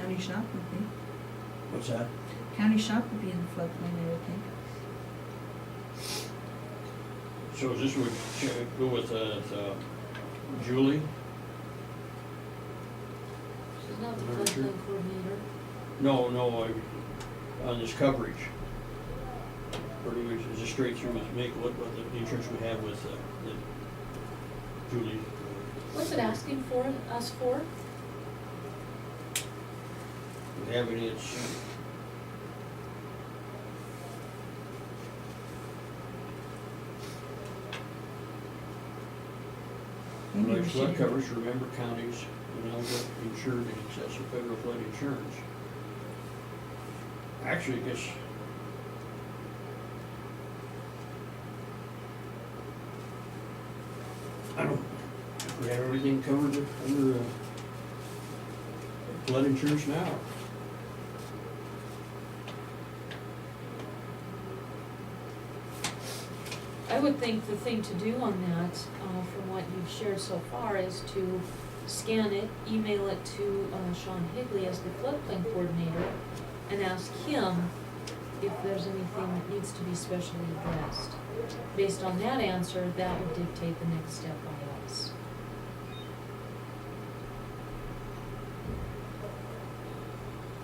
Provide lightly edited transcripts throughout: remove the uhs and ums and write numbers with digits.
County shop would be. What's that? County shop would be in the floodplain, I would think. So is this would go with Julie? She's not the Not sure. floodplain coordinator. No, on this coverage. Or do we, is it straight through with what the insurance we have with Julie? What's it asking for, us for? Do we have any, it's, Maybe like we flood should- coverage for member counties, and all get insured in excess of federal flood insurance. Actually, I guess, I don't, we have everything covered under flood insurance now. I would think the thing to do on that, from what you've shared so far, is to scan it, email it to Sean Higley as the floodplain coordinator, and ask him if there's anything that needs to be specially addressed. Based on that answer, that would dictate the next step by us.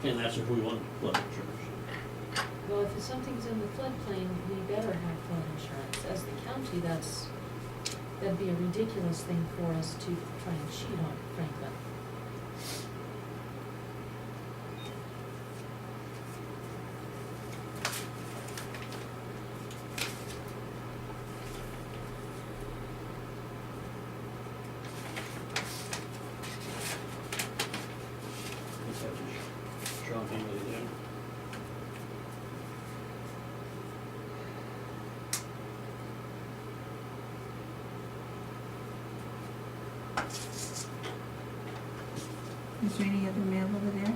And that's if we want flood insurance. Well, if something's in the floodplain, we better have flood insurance. As the county, that'd be a ridiculous thing for us to try and cheat on, frankly. I think that was Sean Hingley then. Is there any other mail over there?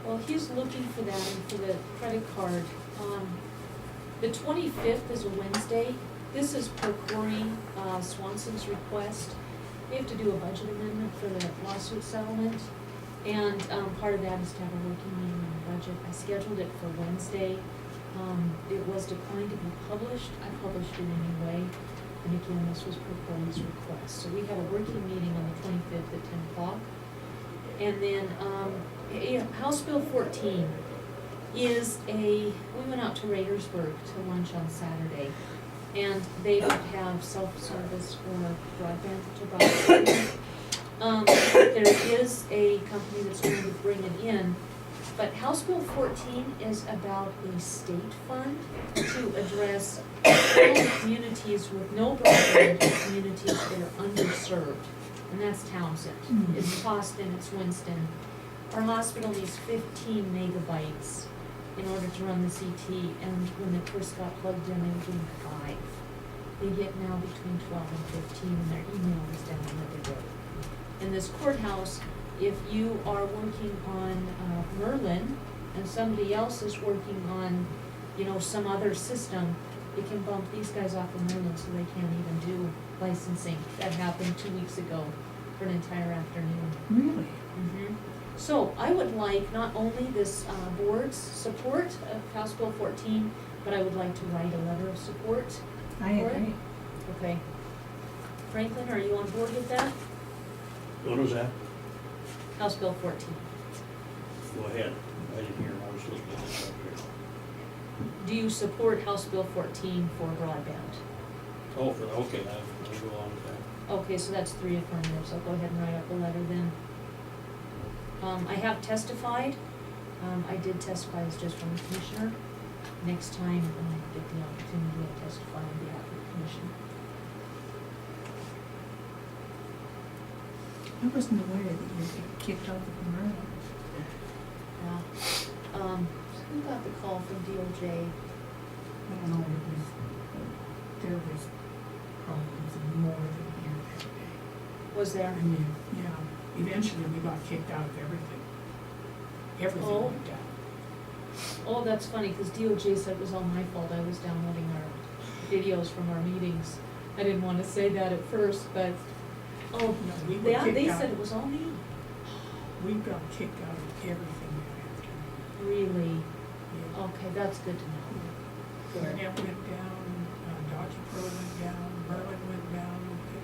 Well, he's looking for that and for the credit card. The 25th is a Wednesday. This is per Corey Swanson's request. We have to do a budget amendment for the lawsuit settlement. And part of that is to have a working meeting on the budget. I scheduled it for Wednesday. It was declined to be published. I published it anyway. And again, this was per Corey's request. So we have a working meeting on the 25th at 10 o'clock. And then House Bill 14 is we went out to Raidersburg to lunch on Saturday. And they don't have self-service or broadband to broadband. There is a company that's going to bring it in. But House Bill 14 is about a state fund to address rural communities with no broadband and communities that are underserved. And that's Townsend. It's Boston, it's Winston. Our hospital needs 15 megabytes in order to run the CT, and when they first got plugged in, they were getting 5. They get now between 12 and 15, and their email is down another day. In this courthouse, if you are working on Merlin, and somebody else is working on, some other system, it can bump these guys off of Merlin so they can't even do licensing. That happened 2 weeks ago for an entire afternoon. Really? So I would like not only this board's support of House Bill 14, but I would like to write a letter of support. I for it. agree. Okay. Franklin, are you on board with that? What was that? House Bill 14. Go ahead. I didn't hear, I was listening to this up here. Do you support House Bill 14 for broadband? Oh, okay, I'll go on with that. Okay, so that's 3 affirmatives. I'll go ahead and write up the letter then. I have testified. I did testify as just one commissioner. Next time, I get the opportunity to testify on behalf of the commission. I wasn't aware that you were kicked off of Merlin. Yeah. Who got the call from DOJ? I don't know, it was, there was problems more than here. Was there? I mean, yeah, eventually we got kicked out of everything. Everything Oh. went down. Oh, that's funny, because DOJ said it was all my fault, I was downloading our videos from our meetings. I didn't want to say that at first, but, oh, No, we were yeah, they kicked out. said it was all me. We got kicked out of everything that afternoon. Really? Yeah. Okay, that's good to know. Internet went down, DocuPro went down, Merlin went down,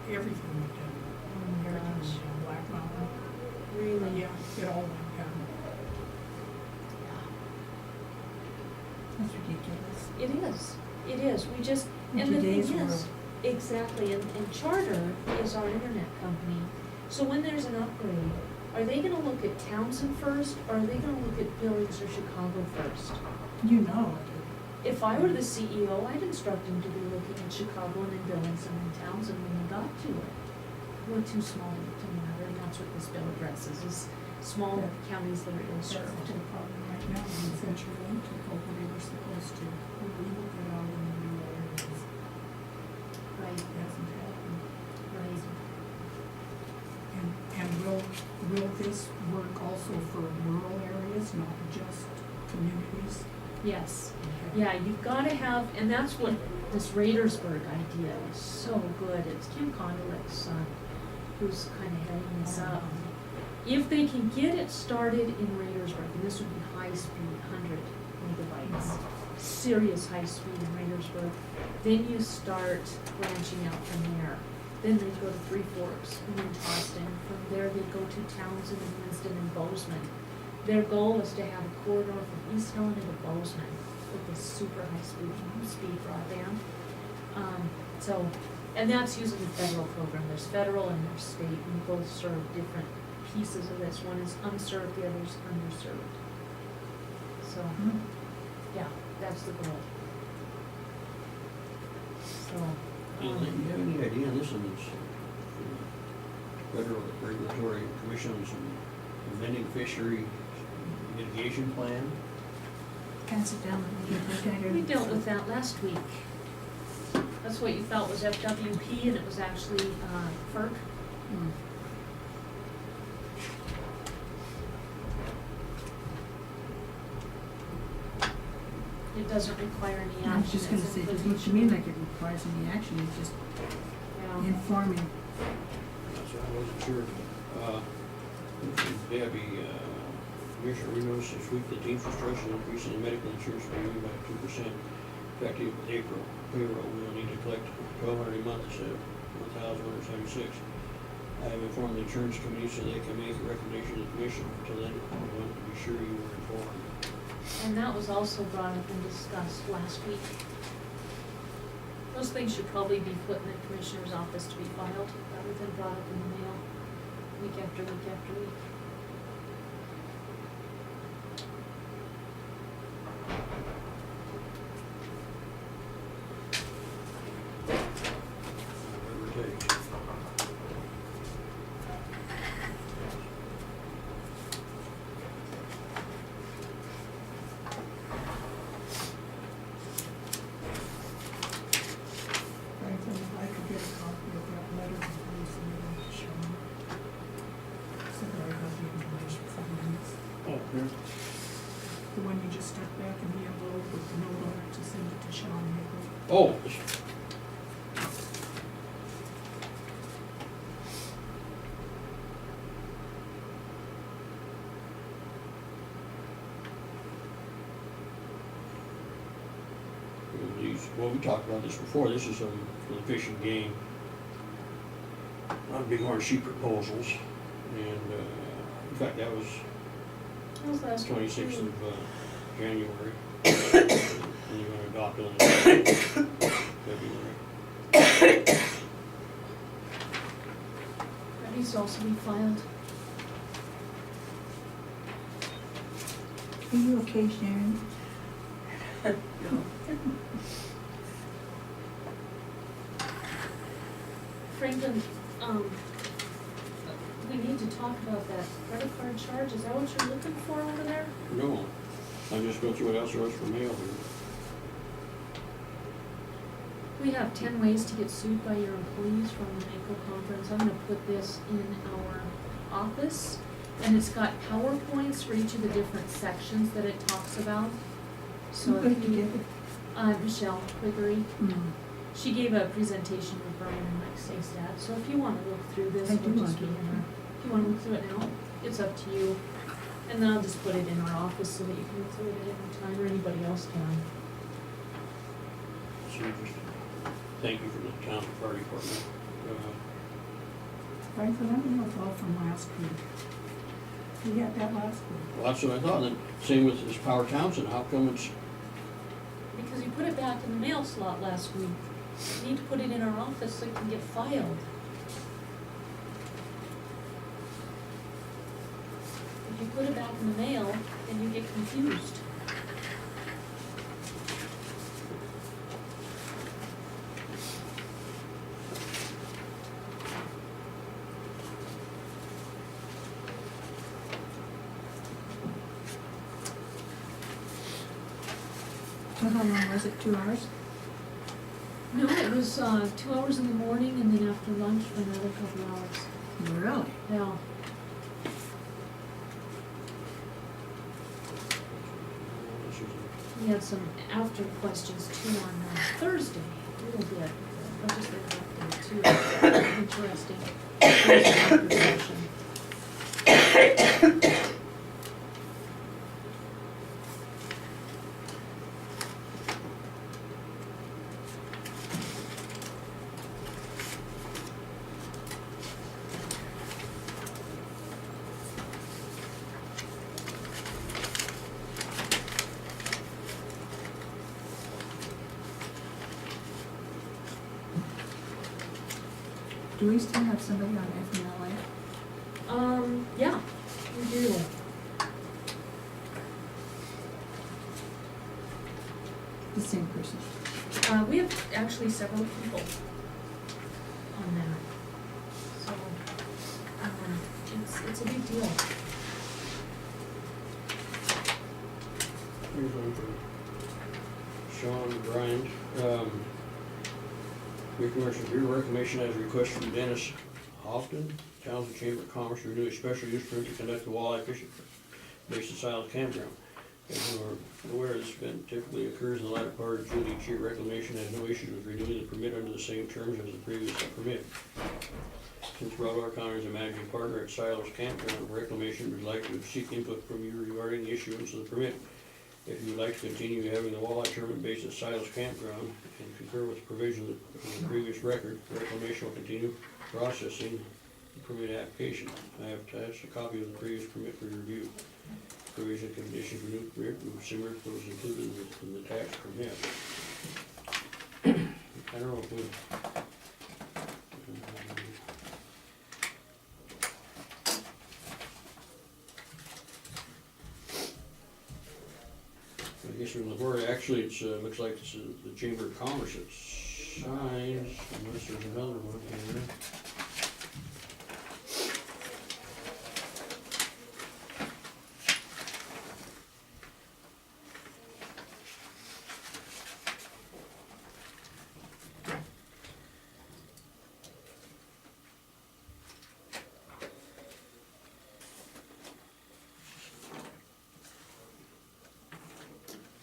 everything went down. Oh my Everything gosh. went down, Black Mountain. Really? Yeah, it all went down. That's ridiculous. It is, we just, In and the thing today's is, world. exactly, and Charter is our internet company. So when there's an upgrade, are they gonna look at Townsend first, or are they gonna look at Billings or Chicago first? You know, If I were the CEO, I'd instruct him to be looking at Chicago and then Billings and then Townsend when they got to it. We're too small to matter, and that's what this bill addresses, is small Yeah. counties that are That's the ill-served. whole problem right now, when CenturyLink took over, they were supposed to, we will get out in the rural areas. Right, It hasn't happened. right. And will this work also for rural areas, not just communities? Yes. Okay. Yeah, you've gotta have, and that's what this Raidersburg idea is so good. It's Kim Conduit's son who's kinda heading this up. If they can get it started in Raidersburg, and this would be high speed, 100 megabytes, serious high speed in Raidersburg, then you start branching out from there. Then they go to Three Forks and then Toston. From there they go to Townsend and Winston and Bozeman. Their goal is to have a corridor from East Helen into Bozeman with this super high speed broadband. So, and that's using the federal program. There's federal and there's state, and both serve different pieces of this. One is unserved, the other is underserved. So, Hmm. yeah, that's the goal. So, Do you have any idea on this, and it's Federal Regulatory Commission on some amending fishery mitigation plan? pass it down and we get that we dealt with that last week. That's what you thought was FWP, and it was actually, FERC. Hmm. It doesn't require any action. I was just gonna It's say, it doesn't look to implementation. me like it requires any action, it's just Yeah. informing. That's what I wasn't sure. Debbie, Commissioner, we noticed this week that the infrastructure increase in the medical insurance premium by 2% effective with April payroll. We will need to collect $1,200 a month instead of $1,176. I have informed the insurance committee so they can make a recommendation to the commission. Until then, we want to be sure you were informed. And that was also brought up and discussed last week. Those things should probably be put in the commissioner's office to be filed, rather than brought up in the mail week after week after week. Whatever it takes. Franklin, if I could get a copy of that letter before you send it on to Sean. So that I got the information from Dennis. Oh, here. The one you just stuck back in the envelope with the note on it to send it to Sean Higley. Oh, these, well, we talked about this before, this is for the fishing game on Bighorn sheep proposals, and, in fact, that was That was last week. 26th too. of January, and you're gonna adopt it on February. That needs to also be filed. Are you okay, Sharon? Franklin, we need to talk about that credit card charge. Is that what you're looking for over there? No, I just go through what else there was for mail here. We have 10 ways to get sued by your employees from the NACO conference. I'm gonna put this in our office, and it's got PowerPoints for each of the different sections that it talks about. So Who put if it you, together? Michelle Quigley, Mm. she gave a presentation with Brian and Mike Staystat, so if you wanna look through this, I it'll do just want be to. in our, if you wanna look through it now, it's up to you. And then I'll just put it in our office so that you can look through it at any time, or anybody else can. So just, thank you for the town fire department. Frankly, I don't know if it's all from last week. We had that last week. Well, that's what I thought, and then same with this Power Townsend, how come it's, Because you put it back in the mail slot last week. You need to put it in our office so it can get filed. If you put it back in the mail, then you get confused. So how long was it, 2 hours? No, it was 2 hours in the morning and then after lunch for another couple hours. Really? Yeah. this is We had some after questions too on Thursday, a little bit. Legislative update too, interesting. Thursday after session. Do we still have somebody on FMLA? Yeah, we do. The same person? We have actually several people on that. So, it's a big deal. Here's one for Sean Bryant. Your commercial, your recommendation as a request from Dennis Houghton, Townsend Chamber of Commerce, to renew a special use permit to conduct a walleye fishing based in Silas Campground. As you are aware, this event typically occurs in the latter part of June each year. Reclamation has no issues with renewing the permit under the same terms as the previous permit. Since Broadwater County is a managing partner at Silas Campground, Reclamation would like to seek input from you regarding the issuance of the permit. If you would like to continue having the walleye tournament based at Silas Campground and concur with the provision of the previous record, Reclamation will continue processing the permit application. I have attached a copy of the previous permit for your review. Provision and conditions for new permit were similar to those included in the tax permit. I don't know if we. I guess we're where actually it's, looks like it's the Chamber of Commerce that signs, unless there's another one here.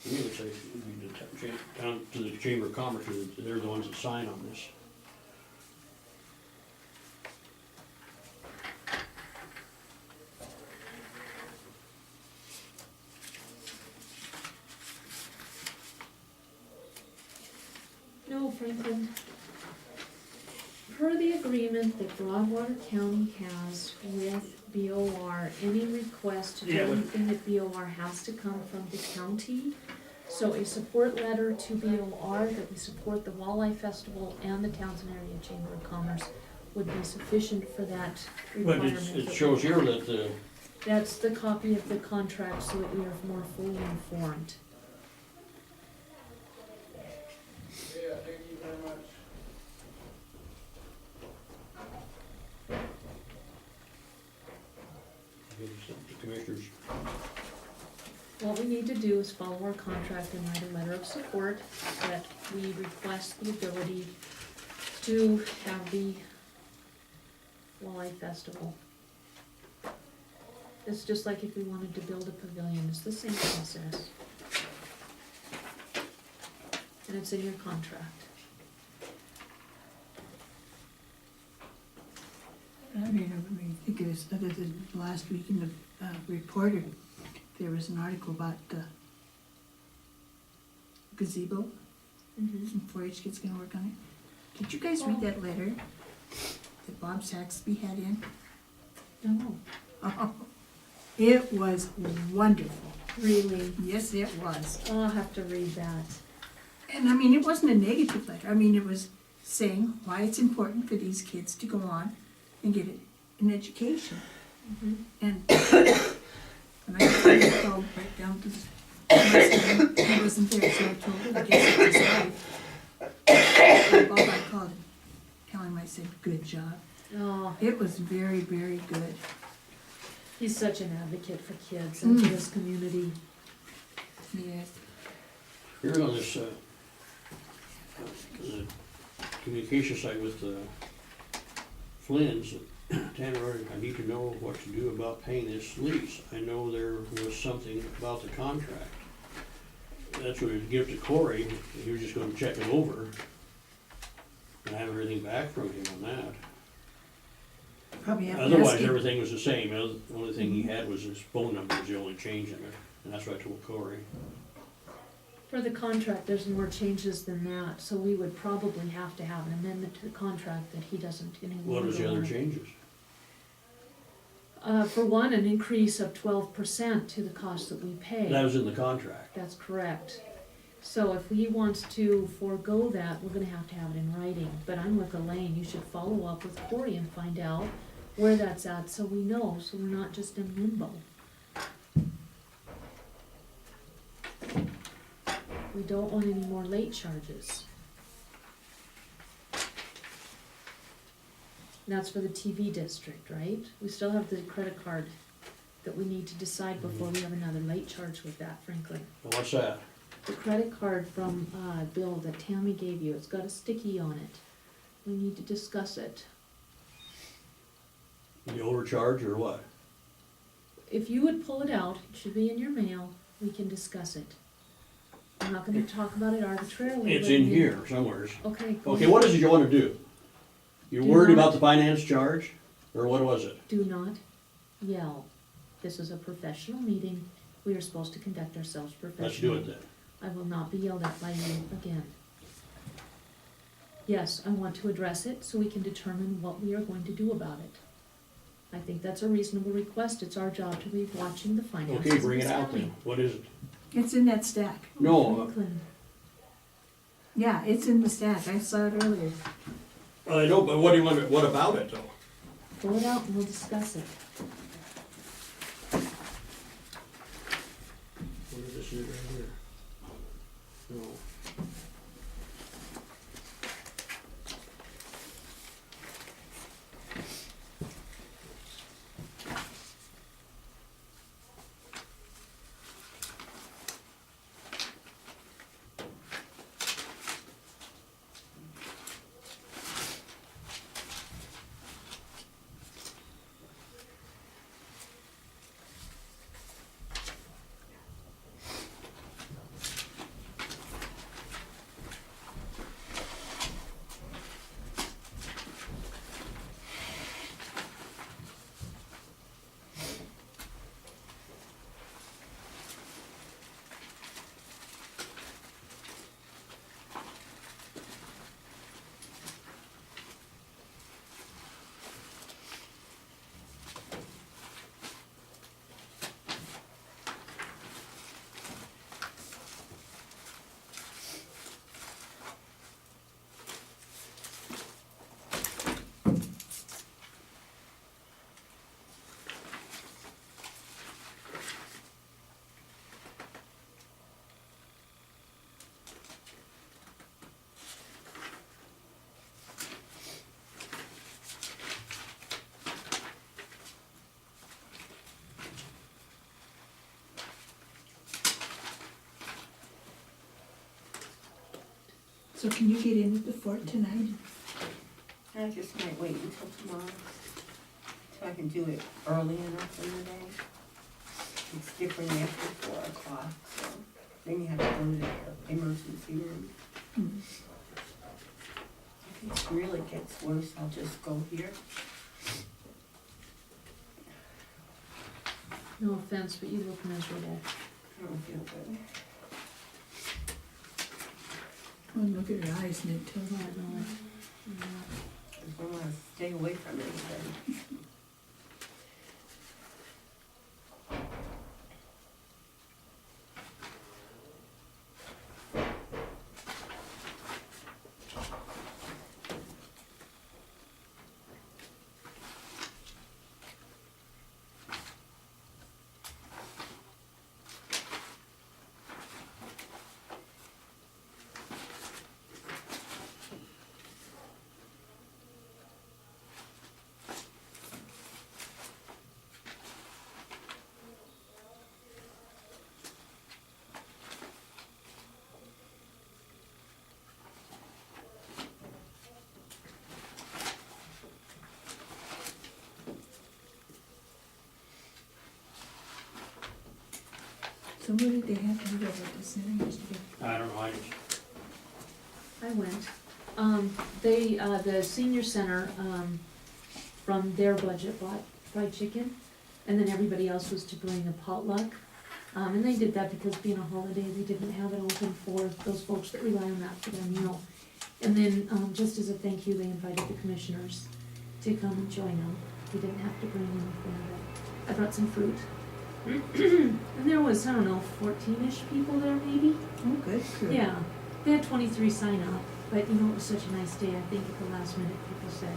To me, it looks like it would be the down to the Chamber of Commerce, they're the ones that sign on this. No, Franklin. Per the agreement that Broadwater County has with BOR, any request to do Yeah, but- anything at BOR has to come from the county. So a support letter to BOR that we support the Walleye Festival and the Townsend Area Chamber of Commerce would be sufficient for that But requirement. it that shows we- here that, That's the copy of the contract so that we are more fully informed. Yeah, thank you very much. the commissioners What we need to do is follow our contract and write a letter of support that we request the ability to have the Walleye Festival. It's just like if we wanted to build a pavilion, it's the same process. And it's in your contract. I think it was, other than last week in the Reporter, there was an article about the gazebo, some 4-H kids gonna work on it. Did you guys read that letter that Bob Saxby had in? No, Oh, it was wonderful. really, Yes, it was. I'll have to read that. And I mean, it wasn't a negative letter. I mean, it was saying why it's important for these kids to go on and get an education. And when I called right down to the, he wasn't there, so I told him, I guess it was life. Bob, I called him, telling him, I said, good job. Oh, It was very, very good. he's such an advocate for kids and for this community. Yes. Here on this, the communication site with the Flynn's, Tanner, I need to know what to do about paying this lease. I know there was something about the contract. That's what we'd give to Corey, he was just gonna check it over. And I haven't heard anything back from him on that. Probably have to ask Otherwise, him. everything was the same, the only thing he had was his phone number was the only change in it, and that's what I told Corey. For the contract, there's more changes than that, so we would probably have to have an amendment to the contract that he doesn't any longer What was the other want. changes? For one, an increase of 12% to the cost that we pay. That was in the contract. That's correct. So if he wants to forego that, we're gonna have to have it in writing. But I'm with Elaine, you should follow up with Corey and find out where that's at, so we know, so we're not just in limbo. We don't want any more late charges. And that's for the TV district, right? We still have the credit card that we need to decide before we have another late charge with that, frankly. Now, what's that? The credit card from, Bill that Tammy gave you, it's got a sticky on it. We need to discuss it. The overcharge or what? If you would pull it out, it should be in your mail, we can discuss it. I'm not gonna talk about it arbitrarily. It's but in we- here somewheres. Okay. go Okay, ahead. what is it you wanna do? You're Do worried not- about the finance charge, or what was it? Do not yell. This is a professional meeting. We are supposed to conduct ourselves professionally. Let's do it then. I will not be yelled at by you again. Yes, I want to address it so we can determine what we are going to do about it. I think that's a reasonable request. It's our job to be watching the finances Okay, of bring it this out county. then. What is it? It's in that stack. No, Franklin, Yeah, it's in the stack. I saw it earlier. I know, but what do you want, what about it though? pull it out and we'll discuss it. What is this right here? No. So can you get in before tonight? I just might wait until tomorrow, so I can do it early enough in the day. It's different after 4 o'clock, so then you have to go to the emergency room. Hmm. If it really gets worse, I'll just go here. No offense, but you look miserable. I don't feel good. Oh, look at her eyes, Ned, tell I that. know. I want to stay away from anybody. So what did they have to do over the center yesterday? I don't know, I went. The senior center, from their budget bought fried chicken, and then everybody else was to bring a potluck. And they did that because being a holiday, they didn't have it open for those folks that rely on that for their meal. And then, just as a thank you, they invited the commissioners to come and join them. We didn't have to bring anything, but I brought some fruit. And there was, I don't know, 14-ish people there maybe? Oh, good, good. Yeah, they had 23 sign up, but you know, it was such a nice day, I think at the last minute people said,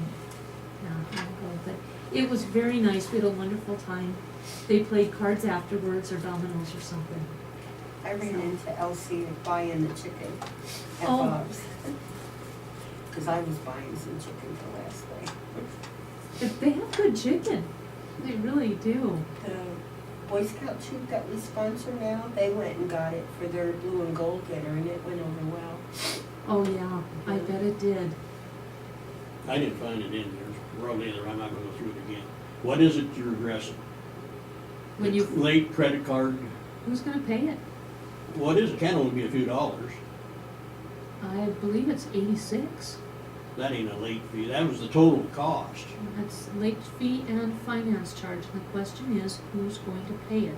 yeah, I'll go, but it was very nice, we had a wonderful time. They played cards afterwards, or dominoes or something. I ran into Elsie buying the chicken at Oh. Bob's. Cause I was buying some chicken the last day. But they have good chicken, they really do. The Boy Scout troop that we sponsor now, they went and got it for their blue and gold dinner, and it went over well. Oh yeah, I bet it did. I didn't find it in there, wrote either, I'm not gonna go through it again. What is it you're addressing? When you, Late credit card, who's gonna pay it? what is it, can only be a few dollars, I believe it's 86. that ain't a late fee, that was the total cost. That's late fee and finance charge. The question is, who's going to pay it?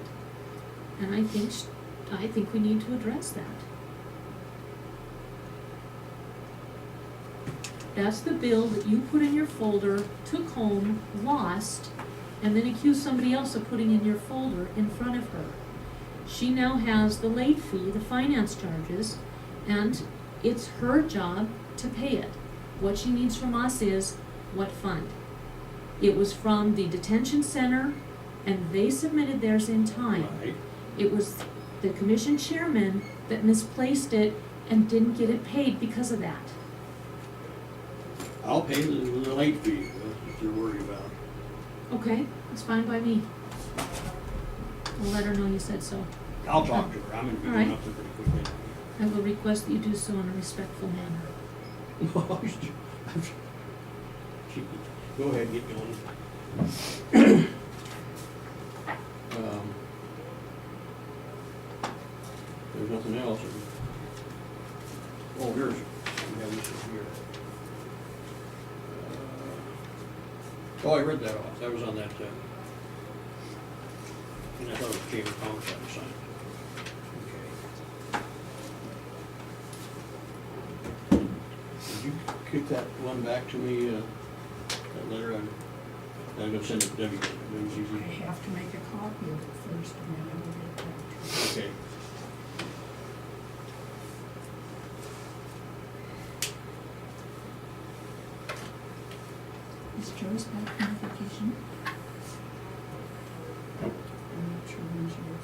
And I think we need to address that. That's the bill that you put in your folder, took home, lost, and then accused somebody else of putting in your folder in front of her. She now has the late fee, the finance charges, and it's her job to pay it. What she needs from us is what fund. It was from the detention center, and they submitted theirs in time. Right, It was the commission chairman that misplaced it and didn't get it paid because of that. I'll pay the late fee, if you're worried about. Okay, it's fine by me. We'll let her know you said so. I'll talk to her, I'm gonna be All going right. up there pretty quickly. I will request that you do so in a respectful manner. Go ahead, get going. There's nothing else. Oh, here's, we have this one here. Oh, I read that off, that was on that, and I thought it was Chamber of Commerce had to sign. Okay. Did you kick that one back to me, that letter? I'm gonna send it to Debbie, I have to make a copy of it first, and then I will get that to you. Okay. Is Joyce back from vacation? I'm not sure when she was,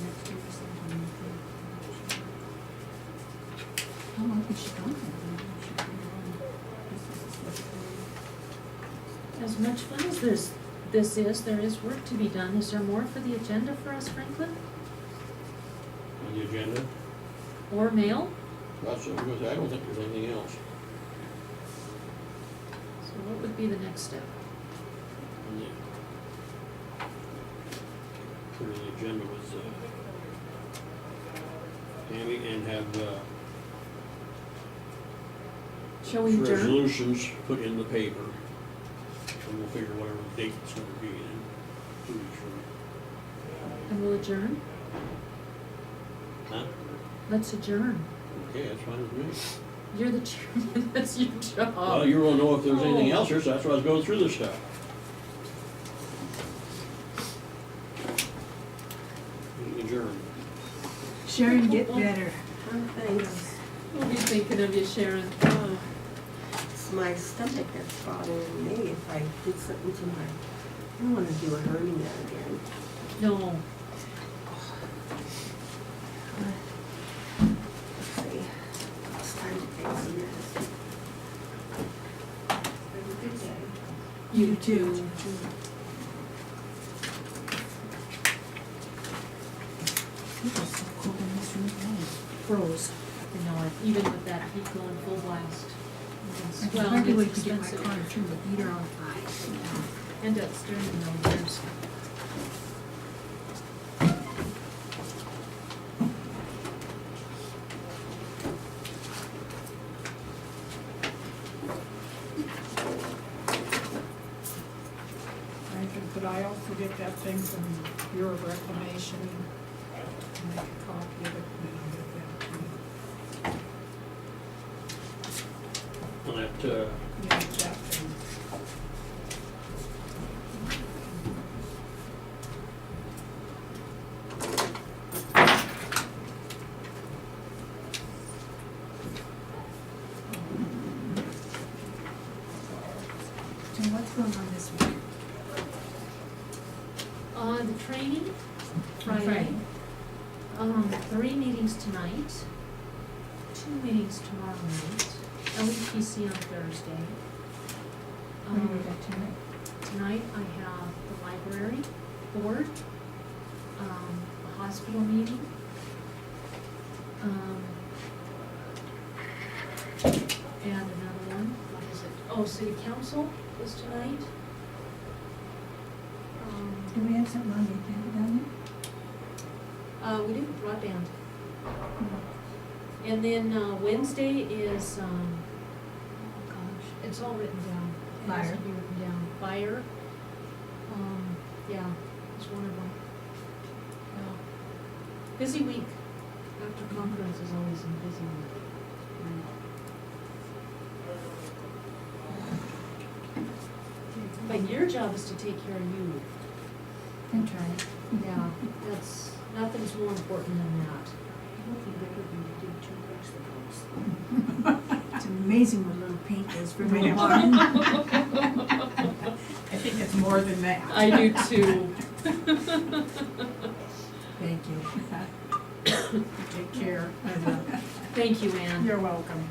next week or sometime. How long has she gone? As much fun as there is work to be done. Is there more for the agenda for us, Franklin? On the agenda? Or mail? That's, I don't think there's anything else. So what would be the next step? Yeah. Put the agenda with, Tammy and have, Shall we adjourn? resolutions put in the paper. And we'll figure whatever date it's gonna be in 2 weeks from And we'll adjourn? now. Huh? Let's adjourn. Okay, that's fine with me. You're the chairman, that's your job. Well, you wanna know if there's anything Oh. else here, so that's why I was going through this stuff. Adjourn. Sharon, get better. Oh, thanks. We'll be thinking of you, Sharon. Oh, it's my stomach that's bothering me if I did something to my, I don't wanna do a hernia again. No, Let's see. It's time to take some medicine. Have a good day. you too. People are so cold in this room, Froze. I know it, even with that heat going full blast. It's- I can Well, hardly it's wait to get my expensive. car and turn the heater on high. And that steering wheel, there's. Could I also get that thing from Bureau of Reclamation? Make a copy of it and then I'll get that to you. Well, that, Yeah, that thing. So what's going on this week? The training, Friday. Friday. 3 meetings tonight, 2 meetings tomorrow night, LEPC on Thursday. What do we got tonight? Tonight I have the library board, a hospital meeting. And another one, what is it? Oh, city council is tonight. Do we have something on the agenda down We do broadband. there? And then, Wednesday is, oh gosh, it's all written down. It has to Fire. be written down. Fire. Yeah, it's one of them. Yeah. Busy week. After conference is always a busy week. But your job is to take care of you. I'm trying. Yeah, that's, nothing's more important than that. It's amazing what little paint does for my Yeah. arm. I think it's more than that. I do too. Thank you. Take care. Thank you, Ann. You're welcome.